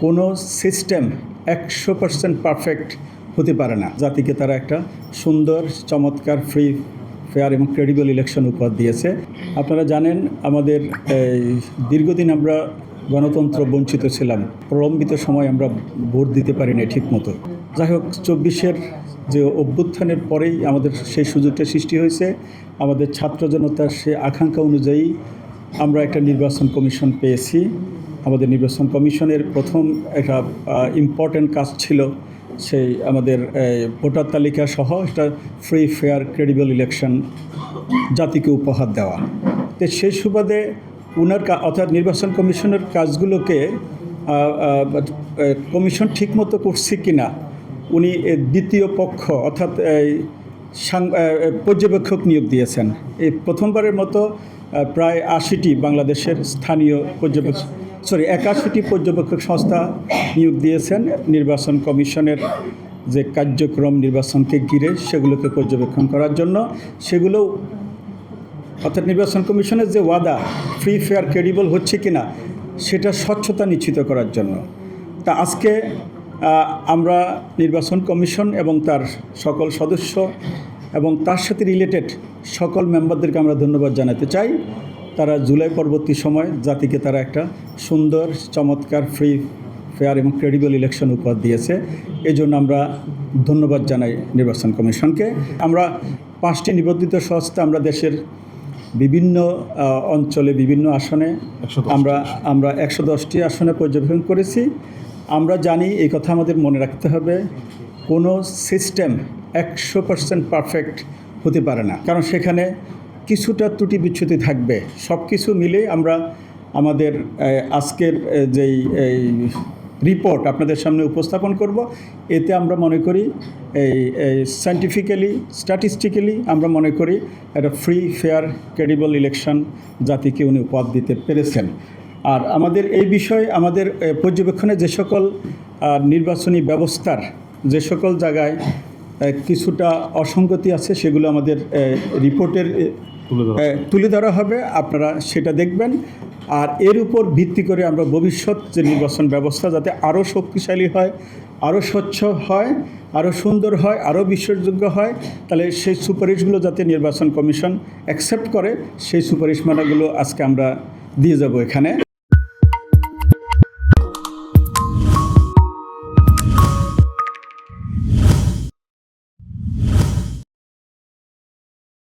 কোনো system 100% perfect হতে পারে না। জাতিকে তারা একটা সুন্দর, চমৎকার, ফ্রি, ফেয়ার এবং ক্রেডিবল ইলেকশন উপহার দিয়েছে। আপনারা জানেন আমাদের দীর্ঘদিন আমরা গণতন্ত্র বঞ্চিত ছিলাম, প্রলম্বিত সময় আমরা ভোট দিতে পারিনি ঠিকমতো। যাই হোক, 24-এর যে অভ্যুত্থানের পরেই আমাদের সেই সুযোগটা সৃষ্টি হয়েছে। আমাদের ছাত্র জনতার সে আকাঙ্ক্ষা অনুযায়ী আমরা একটা নির্বাচন কমিশন পেয়েছি। আমাদের নির্বাচন কমিশনের প্রথম একটা ইম্পর্ট্যান্ট কাজ ছিল সেই আমাদের ভোটার তালিকা সহ একটা ফ্রি, ফেয়ার, ক্রেডিবল ইলেকশন জাতিকে উপহার দেওয়া। তো সেই সুবাদে উনার অর্থাৎ নির্বাচন কমিশনের কাজগুলোকে কমিশন ঠিকমতো করছে কিনা উনি দ্বিতীয় পক্ষ অর্থাৎ পর্যবেক্ষক নিয়োগ দিয়েছেন। এই প্রথমবারের মতো প্রায় 80টি বাংলাদেশের স্থানীয় 81টি পর্যবেক্ষক সংস্থা নিয়োগ দিয়েছেন নির্বাচন কমিশনের যে কার্যক্রম নির্বাচনকে ঘিরে সেগুলোকে পর্যবেক্ষণ করার জন্য। সেগুলো অর্থাৎ নির্বাচন কমিশনের যে ওয়াদা ফ্রি, ফেয়ার, ক্রেডিবল হচ্ছে কিনা সেটা স্বচ্ছতা নিশ্চিত করার জন্য। তা আজকে আমরা নির্বাচন কমিশন এবং তার সকল সদস্য এবং তার সাথে রিলেটেড সকল মেম্বারদেরকে আমরা ধন্যবাদ জানাতে চাই। তারা জুলাই পরবর্তী সময় জাতিকে তারা একটা সুন্দর, চমৎকার, ফ্রি, ফেয়ার এবং ক্রেডিবল ইলেকশন উপহার দিয়েছে। এই জন্য আমরা ধন্যবাদ জানাই নির্বাচন কমিশনকে। আমরা 5টি নিবন্ধিত সংস্থা আমরা দেশের বিভিন্ন অঞ্চলে বিভিন্ন আসনে আমরা 110টি আসনে পর্যবেক্ষণ করেছি। আমরা জানি এই কথা আমাদের মনে রাখতে হবে, কোনো সিস্টেম 100% পারফেক্ট হতে পারে না, কারণ সেখানে কিছুটা ত্রুটি বিচ্যুতি থাকবে। সব কিছু মিলে আমরা আমাদের আজকের যেই রিপোর্ট আপনাদের সামনে উপস্থাপন করব, এতে আমরা মনে করি সায়েন্টিফিক্যালি, স্ট্যাটিস্টিক্যালি আমরা মনে করি একটা ফ্রি, ফেয়ার, ক্রেডিবল ইলেকশন জাতিকে উনি উপহার দিতে পেরেছেন। আর আমাদের এই বিষয়ে আমাদের পর্যবেক্ষণে যে সকল নির্বাচনী ব্যবস্থার যে সকল জায়গায় কিছুটা অসঙ্গতি আছে সেগুলো আমাদের রিপোর্টের তুলে ধরা হবে, আপনারা সেটা দেখবেন। আর এর উপর ভিত্তি করে আমরা ভবিষ্যৎ যে নির্বাচন ব্যবস্থা যাতে আরও শক্তিশালী হয়, আরও স্বচ্ছ হয়, আরও সুন্দর হয়, আরও বিশ্বাসযোগ্য হয়, তাহলে সেই সুপারিশগুলো যাতে নির্বাচন কমিশন অ্যাকসেপ্ট করে সেই সুপারিশমালাগুলো আজকে আমরা দিয়ে যাব এখানে।